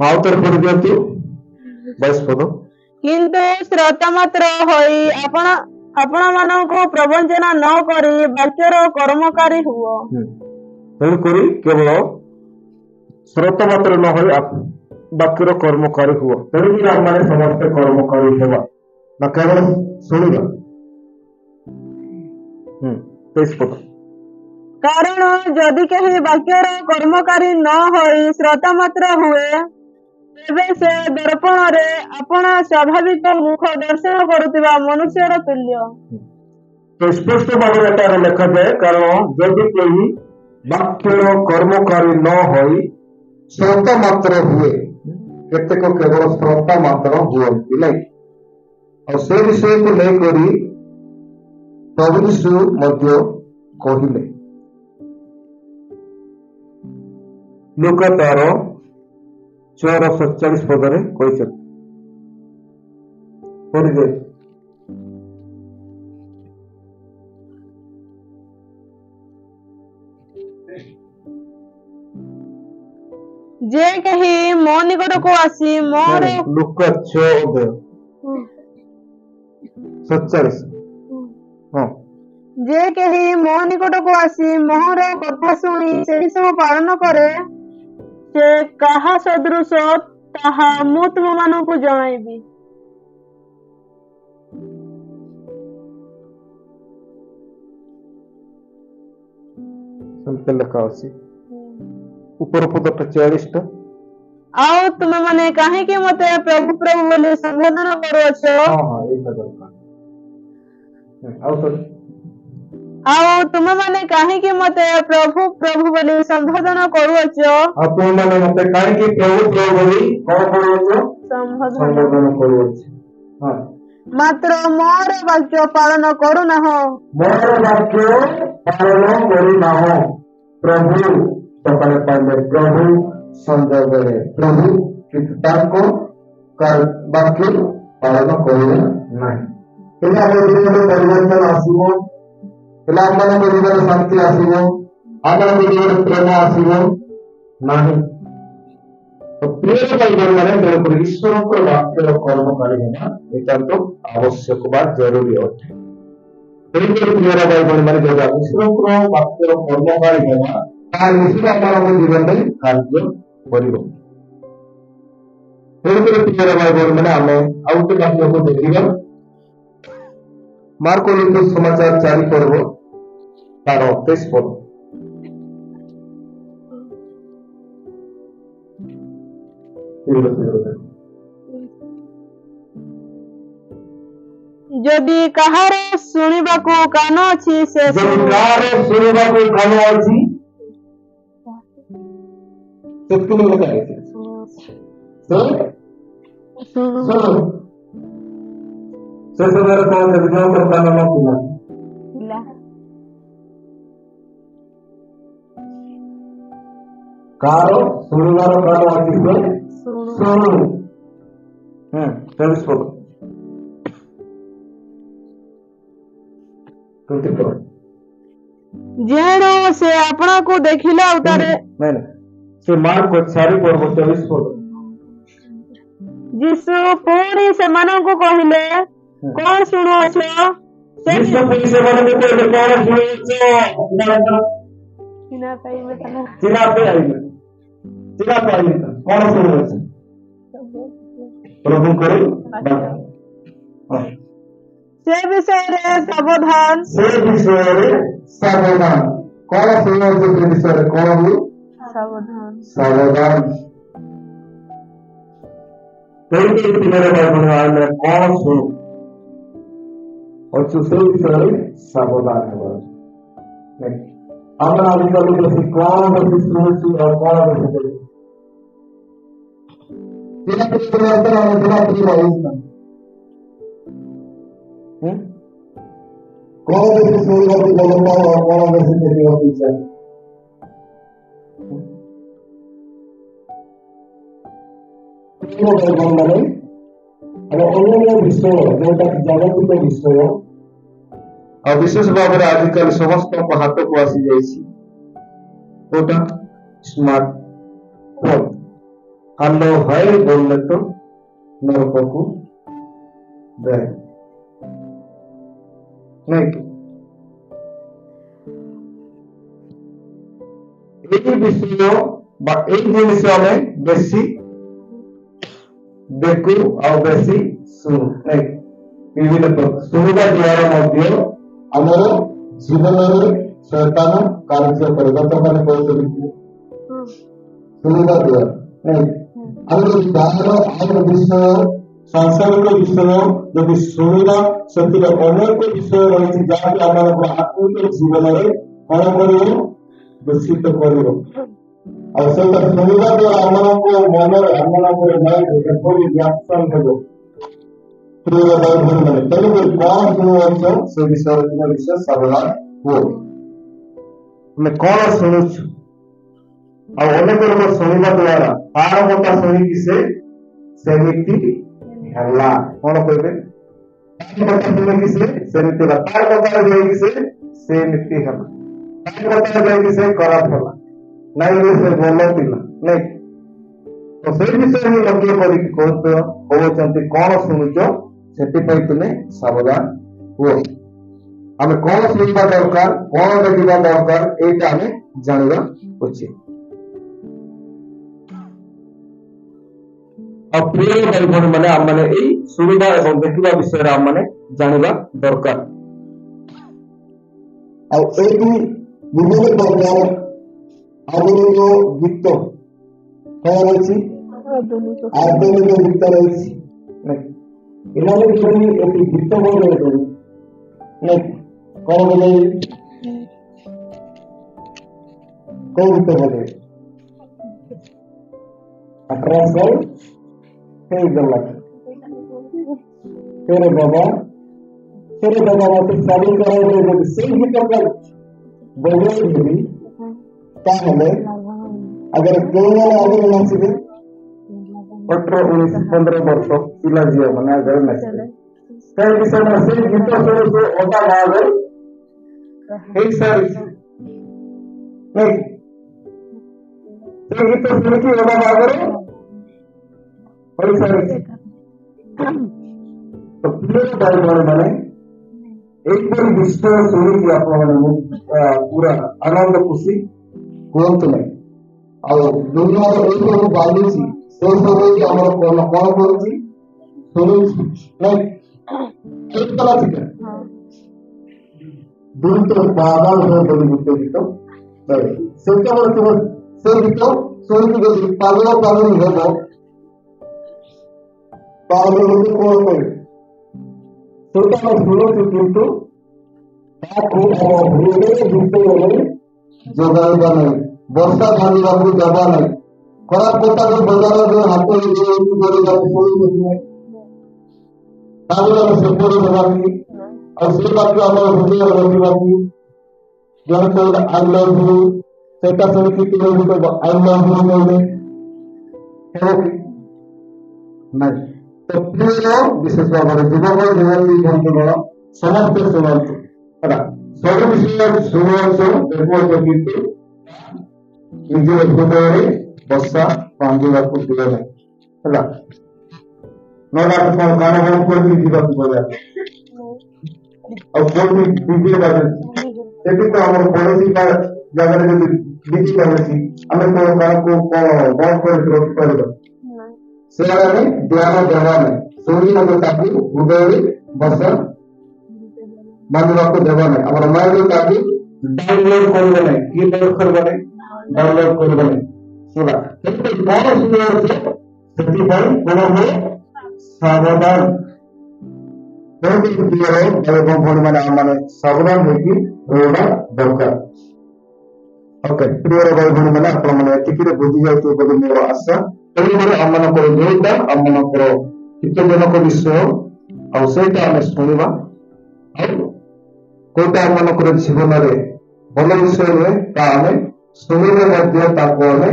ଆଉ ଥରେ ପଢି ଦିଅନ୍ତୁ 22 ପଦ। କିନ୍ତୁ ଶ୍ରୋତା ମାତ୍ର ହୋଇ ଆପଣମାନଙ୍କୁ ପ୍ରବଞ୍ଚନା ନ କରି ବାକ୍ୟର କର୍ମକାରୀ ହୁଅ। ତେଣୁକରି କେବଳ ଶ୍ରୋତା ମାତ୍ର ନ ହୋଇ ବାକ୍ୟର କର୍ମକାରୀ ହୁଅ। ତେଣୁକରି ଆମମାନେ ସମସ୍ତେ କର୍ମକାରୀ ହେବା ନା କେବଳ ଶୁଣିବା। 23 ପଦ। କାରଣ ଯଦି କେହି ବାକ୍ୟର କର୍ମକାରୀ ନ ହୋଇ ଶ୍ରୋତା ମାତ୍ର ହୁଏ, ତେବେ ସେ ଦର୍ପଣରେ ଆପଣା ସ୍ୱାଭାବିକ ମୁଖ ଦର୍ଶନ କରୁଥିବା ମନୁଷ୍ୟର ତୁଲ୍ୟ। ସ୍ପଷ୍ଟ ଭାବରେ ଏଠାରେ ଲେଖାଯାଏ, କାରଣ ଯଦି କେହି ବାକ୍ୟର କର୍ମକାରୀ ନ ହୋଇ ଶ୍ରୋତା ମାତ୍ର ହୁଏ, କେତେକ କେବଳ ଶ୍ରୋତା ମାତ୍ର ହୁଅନ୍ତି ନାଇଁ। ଆଉ ସେ ବିଷୟକୁ ନେଇକରି ପ୍ରଭୁ ଯୀଶୁ ମଧ୍ୟ କହିଲେ। ଲୁକା ତାର 6:47 ପଦରେ କହିଛନ୍ତି। ପଢିବେ। ଯେ କେହି ମୋ ନିକଟକୁ ଆସି ମୋର ଲୁକା 6:47। ଯେ କେହି ମୋ ନିକଟକୁ ଆସି ମୋର କଥା ଶୁଣି ସେହି ସବୁ ପାଳନ କରେ, ସେ କାହା ସଦୃଶ ତାହା ମୁଁ ତୁମମାନଙ୍କୁ ଜଣାଇବି। ଲେଖା ଅଛି ଉପର ପଦଟା 40ଟା। ଆଉ ତୁମେମାନେ କାହିଁକି ମତେ ପ୍ରଭୁ ପ୍ରଭୁ ବୋଲି ସମ୍ବୋଧନ କରୁଅଛ? ଆଉ ତୁମେମାନେ କାହିଁକି ମତେ ପ୍ରଭୁ ପ୍ରଭୁ ବୋଲି ସମ୍ବୋଧନ କରୁଅଛ? ଆଉ ତୁମେମାନେ ମତେ କାହିଁକି ପ୍ରଭୁ ପ୍ରଭୁ ବୋଲି କଣ କରୁଅଛ? ସମ୍ବୋଧନ କରୁଅଛ। ମାତ୍ର ମୋର ବାକ୍ୟ ପାଳନ କରୁନାହଁ। ମୋର ବାକ୍ୟ ପାଳନ କରୁନାହଁ। ପ୍ରଭୁ ସକାଳେ ପାଇଲେ ପ୍ରଭୁ, ସନ୍ଧ୍ୟାବେଳେ ପ୍ରଭୁ, କିନ୍ତୁ ତାଙ୍କ ବାକ୍ୟ ପାଳନ କରିବେ ନାହିଁ। ହେଲେ ଆମ ଜୀବନରେ ପରିବର୍ତ୍ତନ ଆସିବ, ହେଲେ ଆମମାନଙ୍କ ଜୀବନରେ ଶାନ୍ତି ଆସିବ, ଆମମାନଙ୍କ ଜୀବନରେ ପ୍ରେମ ଆସିବ ନାହିଁ। ପ୍ରିୟ ଭାଇମାନେ, ତେଣୁକରି ଈଶ୍ୱରଙ୍କର ବାକ୍ୟର କର୍ମକାରୀ ହେବା ନିତାନ୍ତ ଆବଶ୍ୟକ ବା ଜରୁରୀ ଅଟେ। ତେଣୁକରି ପ୍ରିୟ ଭାଇମାନେ, ଯଦି ଆମେ ଈଶ୍ୱରଙ୍କର ବାକ୍ୟର କର୍ମକାରୀ ହେବା, ତାହା ନିଶ୍ଚିତ ଆମମାନଙ୍କ ଜୀବନରେ କାର୍ଯ୍ୟ କରିବ। ତେଣୁକରି ପ୍ରିୟ ଭାଇମାନେ, ଆମେ ଆଉ ଗୋଟେ ବାକ୍ୟକୁ ଦେଖିବା। ମାର୍କ ଲିଖିତ ସମାଚାର 4 ପର୍ବ ତାର 23 ପଦ। ଯଦି କାହାର ଶୁଣିବାକୁ କାନ ଅଛି, ସେ କାହାର ଶୁଣିବାକୁ କାନ ଅଛି ସେ ସମୟରେ କଣ ଜଣଙ୍କର କାନ ନଥିଲା। କାହାର ଶୁଣିବାର କାନ ଅଛି, ସେ ଶୁଣୁ। 23 ପଦ। ଯେଣୁ ସେ ଆପଣଙ୍କୁ ଦେଖିଲା ଉତ୍ତାରେ ସେ ମାର୍କ 4 ପର୍ବ 24 ପଦ। ଯୀଶୁ ପୁଣି ସେମାନଙ୍କୁ କହିଲେ, କଣ ଶୁଣୁଅଛ? ପ୍ରଭୁଙ୍କର ସେ ବିଷୟରେ ସାବଧାନ। ସେ ବିଷୟରେ ସାବଧାନ। କଣ ଶୁଣୁଅଛ? ସେ ବିଷୟରେ କଣ ହୁଏ? ସାବଧାନ। ଆମେ କଣ ଶୁଣୁ ଅଛୁ, ସେ ବିଷୟରେ ସାବଧାନ ହେବା। ଆମେ ଆଜିକାଲି ବେଶୀ କଣ ବେଶୀ ଶୁଣୁଛୁ ଆଉ କଣ ବେଶୀ କରୁଛୁ? କଣ ବେଶୀ ଶୁଣିବାକୁ ଭଲ ପାଉ ଆଉ କଣ ବେଶୀ ଦେଖିବାକୁ ଇଚ୍ଛା? ମାନେ ଅନ୍ୟାନ୍ୟ ବିଷୟ ଯୋଉଟା ଜାଗତିକ ବିଷୟ ଆଉ ବିଶେଷ ଭାବରେ ଆଜିକାଲି ସମସ୍ତଙ୍କ ହାତକୁ ଆସିଯାଇଛି କୋଉଟା ସ୍ମାର୍ଟ ଫୋନ ହାଲୋ ହାଇ ବୋଲଲେ ତ ନରକକୁ ଯାଏ ନାଇଁ କି এই বিষয় বা এই জিনিস ଆମେ ବେଶୀ ଦେଖୁ ଆଉ ବେଶୀ ଶୁଣୁ ନାଇଁ ବିଭିନ୍ନ ଶୁଣିବା ଦ୍ୱାରା ମଧ୍ୟ ଆମର ଜୀବନରେ ଶୈତାନ କାର୍ଯ୍ୟ କରେ ଗତକାଲି କହୁଥିଲି ଶୁଣିବା ଦ୍ୱାରା ନାଇଁ ଆମେ ଯଦି ବାହାର ଆଇନ ବିଷୟ ସାଂସାରିକ ବିଷୟ ଯଦି ଶୁଣିବା ସେଥିରେ ଅନେକ ବିଷୟ ରହିଛି ଯାହାକି ଆମର ଆତ୍ମିକ ଜୀବନରେ କଣ କରିବ ଦୂଷିତ କରିବ ଆଉ ସେଇଟା ଶୁଣିବା ଦ୍ୱାରା ଆମମାନଙ୍କ ମନରେ ଆମମାନଙ୍କର ମାଇଣ୍ଡରେ ଏପରି ରିଆକ୍ସନ ହେବ ତେଣୁକରି କଣ ଶୁଣୁଅଛ ସେ ବିଷୟରେ ତୁମ ବିଷୟ ସାବଧାନ ହୁଅ ତୁମେ କଣ ଶୁଣୁଛୁ ଆଉ ଅନେକ ଲୋକ ଶୁଣିବା ଦ୍ୱାରା ତାର କଥା ଶୁଣିକି ସେ ସେମିତି ହେଲା କଣ କହିବେ ତାର କଥା ଶୁଣିକି ସେ ସେମିତି ହେଲା ତାର କଥାରେ ଯାଇକି ସେ ସେମିତି ହେଲା ତାର କଥାରେ ଯାଇକି ସେ ଖରାପ ହେଲା ନାଇଁ ସେ ଭଲ ଥିଲା ନାଇଁ ତ ସେଇ ବିଷୟ ହିଁ ଲକ୍ଷ୍ୟ କରିକି କହୁଛନ୍ତି କଣ ଶୁଣୁଛ ସେଥିପାଇଁ ତୁମେ ସାବଧାନ ହୁଅ ଆମେ କଣ ଶୁଣିବା ଦରକାର କଣ ଦେଖିବା ଦରକାର ଏଇଟା ଆମେ ଜାଣିବା ଉଚିତ ଆଉ ପ୍ରିୟ ଭାଇ ଭଉଣୀ ମାନେ ଆମମାନେ ଏଇ ଶୁଣିବା ଏବଂ ଦେଖିବା ବିଷୟରେ ଆମମାନେ ଜାଣିବା ଦରକାର ଆଉ ଏଇଠି ବିଭିନ୍ନ ପ୍ରକାର ଆଧୁନିକ ଗୀତ କଣ ରହିଛି ଆଧୁନିକ ଗୀତ ରହିଛି ଏମାନେ ଯଦି ଏଠି ଗୀତ ବଜାଇବେ କଣ ବଜାଇବେ କୋଉ ଗୀତ ବଜାଇବେ ଆଟ୍ରାକ୍ସନ ହେଇଗଲା तेरे बाबा मत शादी कराए ଯଦି ସେଇ ଗୀତଟା ବଜାଇଦେବି ତାହେଲେ अगर କେଉଁମାନେ ଆଗରେ ନାଚିବେ 18-19-15 ବର୍ଷ ପିଲା ଝିଅ ମାନେ ଆଗରେ ନାଚିବେ କାହିଁକି ସେମାନେ ସେଇ ଗୀତ ଶୁଣି ଅଧା ଭାବେ ହେଇସାରିଛି ନାଇଁ ସେଇ ଗୀତ ଶୁଣିକି ଅଧା ଭାବରେ ହୋଇସାରିଛି ତ ପ୍ରିୟ ଭାଇ ଭଉଣୀମାନେ ଏଇପରି ବିଷୟ ଶୁଣିକି ଆପଣମାନେ ପୁରା ଆନନ୍ଦ ଖୁସି ହୁଅନ୍ତୁ ନାହିଁ ଆଉ ଦୁନିଆର ଏଇ ସବୁ ବାଜୁଛି ସେ ସବୁ ଆମର କଣ କରୁଛି ଶୁଣୁଛି ନାଇଁ ଦୁଇ ତ ପାଗଳ ହয়ে বলি ଗୋଟେ ଗୀତ ସେତେବେଳେ ତୁମେ ସେ ଗୀତ ଶୁଣିକି ଯଦି ପାଗଳ ହେବ ତାହେଲେ ଲୋକେ କଣ କହିବେ ସେଇଟା ଆମେ ଶୁଣୁଛୁ କିନ୍ତୁ ତାକୁ ଆମ ହୃଦୟ ଭିତରେ ଯୋଗାଇବା ନାହିଁ ବର୍ଷା ଭାଙ୍ଗିବାକୁ ଦେବା ନାହିଁ ଖରାପ କଥାକୁ ବଜାରରେ ହାତ କରିବାକୁ ଶୁଣୁଛୁ ତାହେଲେ ଆମେ ସେପଟେ ଦେବାକି ଆଉ ସେ ବାକ୍ୟ ଆମର ହୃଦୟରେ ରଖିବାକୁ ଜଣେ କହିଲେ ଆଇ ଲଭ୍ ୟୁ ସେଇଟା ଶୁଣିକି ତୁମେ ବି କହିବ ଆଇ ଲଭ୍ ୟୁ କହିଲେ ହେବ କି ନାଇଁ ତ ପ୍ରିୟ ବିଶେଷ ଭାବରେ ଯୁବକ ଯୁବତୀ ବନ୍ଧୁଗଣ ସମସ୍ତେ ଶୁଣନ୍ତୁ ହେଲା ସବୁ ବିଷୟ ଶୁଣୁଅଛ ଦେଖୁଅଛ କିନ୍ତୁ ନିଜ ହୃଦୟରେ ବର୍ଷା ଭାଙ୍ଗିବାକୁ ଦିଅ ନାହିଁ ହେଲା ନହେଲେ ଆପଣ କାନ ବନ୍ଦ କରିକି ଯିବାକୁ ପଡିବ ଆଉ କୋଉଠି ଡିଜେ ବାଜୁଛି ସେଠି ତ ଆମର ପଡୋଶୀ ଜାଗାରେ ଯଦି ଡିଜେ ବାଜୁଛି ଆମେ କଣ କାହାକୁ କଣ ବନ୍ଦ କରିକି ରଖିପାରିବା ସେଆଡେ ଆମେ ଧ୍ୟାନ ଦେବା ନାହିଁ ଶୁଣି ଆମେ ତାକୁ ହୃଦୟରେ ବର୍ଷା ବାନ୍ଧିବାକୁ ଦେବା ନାହିଁ ଆମର ମାଇଣ୍ଡରେ ତାକୁ ଡାଉନଲୋଡ କରିବ ନାହିଁ କିଏ କରିବ ନାହିଁ ଡାଉନଲୋଡ କରିବ ନାହିଁ ଶୁଣା ସେଥିପାଇଁ କଣ ଶୁଣୁଅଛ ସେଥିପାଇଁ କଣ ହୁଏ ସାବଧାନ ଭଉଣୀ ମାନେ ଆମମାନେ ସାବଧାନ ହେଇକି ରହିବା ଦରକାର ଓକେ ପ୍ରିୟ ଭାଇ ଭଉଣୀ ମାନେ ଆପଣମାନେ ଏତିକିରେ ବୁଝି ଯାଉଥିବେ ବୋଲି ମୋର ଆଶା ତେଣୁକରି ଆମମାନଙ୍କର ଯୋଉଟା ଆମମାନଙ୍କର ହିତଜନକ ବିଷୟ ଆଉ ସେଇଟା ଆମେ ଶୁଣିବା ଆଉ କୋଉଟା ଆମମାନଙ୍କର ଜୀବନରେ ଭଲ ବିଷୟ ନୁହେଁ ତା ଆମେ ଶୁଣିଲେ ମଧ୍ୟ ତାକୁ ଆମେ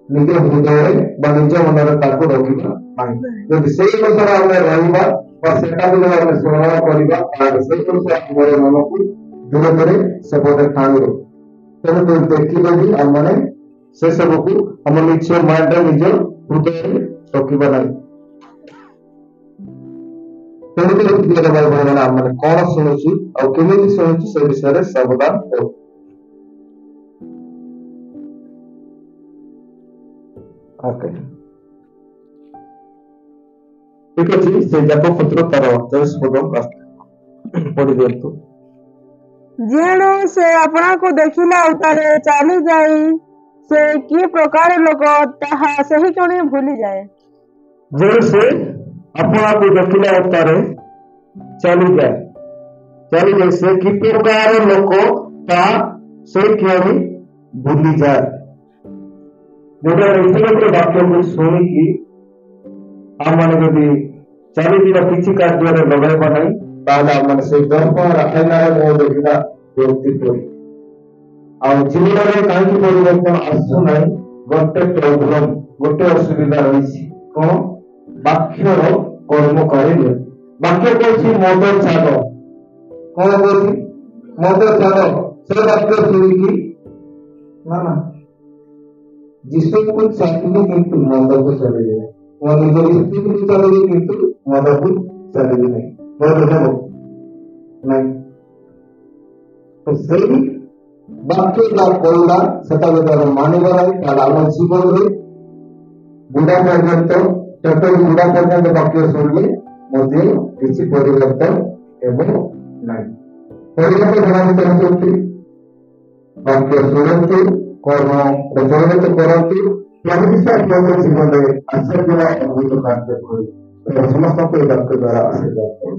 ନିଜ ହୃଦୟରେ ବା ନିଜ ମନରେ ତାକୁ ରଖିବା ନାହିଁ। ଯଦି ସେଇ ଅନୁସାରେ ଆମେ ରହିବା ବା ସେଟାକୁ ଯଦି ଆମେ ସ୍ମରଣ କରିବା ତାହେଲେ ସେଇ ଅନୁସାରେ ଆମର ମନକୁ ଧୀରେ ଧୀରେ ସେପଟେ ଟାଣିବ। ତେଣୁ ଦେଖିଲେ ବି ଆମମାନେ ସେ ସବୁକୁ ଆମ ନିଜ ମାଇଣ୍ଡରେ ନିଜ ହୃଦୟରେ ରଖିବା ନାହିଁ। ତେଣୁକରି ପ୍ରିୟ ଭାଇ ଭଉଣୀମାନେ ଆମମାନେ କଣ ଶୁଣୁଛୁ ଆଉ କେମିତି ଶୁଣୁଛୁ ସେ ବିଷୟରେ ସାବଧାନ ହେଉ। ଓକେ, ଠିକ ଅଛି। ସେ ଯାକ ପତ୍ର ତାର 23 ପଦ ପଢି ଦିଅନ୍ତୁ। ଯେଣୁ ସେ ଆପଣଙ୍କୁ ଦେଖିଲା ଉତ୍ତାରେ ଚାଲିଯାଇ ସେ କି ପ୍ରକାର ଲୋକ ତାହା ସେହି କ୍ଷଣି ଭୁଲିଯାଏ। ଯେଣୁ ସେ ଆପଣଙ୍କୁ ଦେଖିଲା ଉତ୍ତାରେ ଚାଲିଯାଏ ସେ କି ପ୍ରକାର ଲୋକ ତାହା ସେହି କ୍ଷଣି ଭୁଲିଯାଏ। ଯୋଉଟା ଗୋଟେ ବାକ୍ୟକୁ ଶୁଣିକି ଆମମାନେ ଯଦି ଚାଲିଯିବା କିଛି କାର୍ଯ୍ୟରେ ଲଗାଇବା ନାହିଁ ତାହେଲେ ଆମମାନେ ସେଇ ଦର୍ପଣର ଆଇନାରେ ମୋ ଦେଖିଲା ବ୍ୟକ୍ତି ପରି। ଆଉ ଜୀବନରେ କାହିଁକି ପରିବର୍ତ୍ତନ ଆସୁନାହିଁ? ଗୋଟେ ପ୍ରୋବ୍ଲେମ, ଗୋଟେ ଅସୁବିଧା ରହିଛି। କଣ? ବାକ୍ୟର କର୍ମକାରୀ ନୁହେଁ। ବାକ୍ୟ କହୁଛି ମଦ ଛାଡ଼। କଣ କହୁଛି? ମଦ ଛାଡ଼। ସେ ବାକ୍ୟ ଶୁଣିକି ନା ଯୀଶୁକୁ ଛାଡ଼ିଲେ କିନ୍ତୁ ମଦକୁ ଛାଡ଼ିବେ ନାହିଁ। ନିଜ ସ୍ତ୍ରୀକୁ ଛାଡ଼ିବେ କିନ୍ତୁ ମଦକୁ ଛାଡ଼ିବେ ନାହିଁ। ବହୁତ ହେବ ନାଇଁ। ତ ସେଇ ବାକ୍ୟ ଯାହା କହିଲା ସେଟା ଯଦି ଆମେ ମାନିବା ନାହିଁ ତାହେଲେ ଆମ ଜୀବନରେ ବୁଢା ପର୍ଯ୍ୟନ୍ତ ବାକ୍ୟ ଶୁଣିଲେ ମଧ୍ୟ କିଛି ପରିବର୍ତ୍ତନ ହେବ ନାହିଁ। ପରିବର୍ତ୍ତନ ଜଣାନ୍ତି ବାକ୍ୟ ଶୁଣନ୍ତୁ, କର୍ମ ପ୍ରଚଳିତ କରନ୍ତୁ, ଆପଣଙ୍କ ଜୀବନରେ ଆଶ୍ଚର୍ଯ୍ୟ ଅଦ୍ଭୁତ କାର୍ଯ୍ୟ କରୁ। ସମସ୍ତଙ୍କୁ ଏ ବାକ୍ୟ ଦ୍ୱାରା ଆଶୀର୍ବାଦ କରୁ।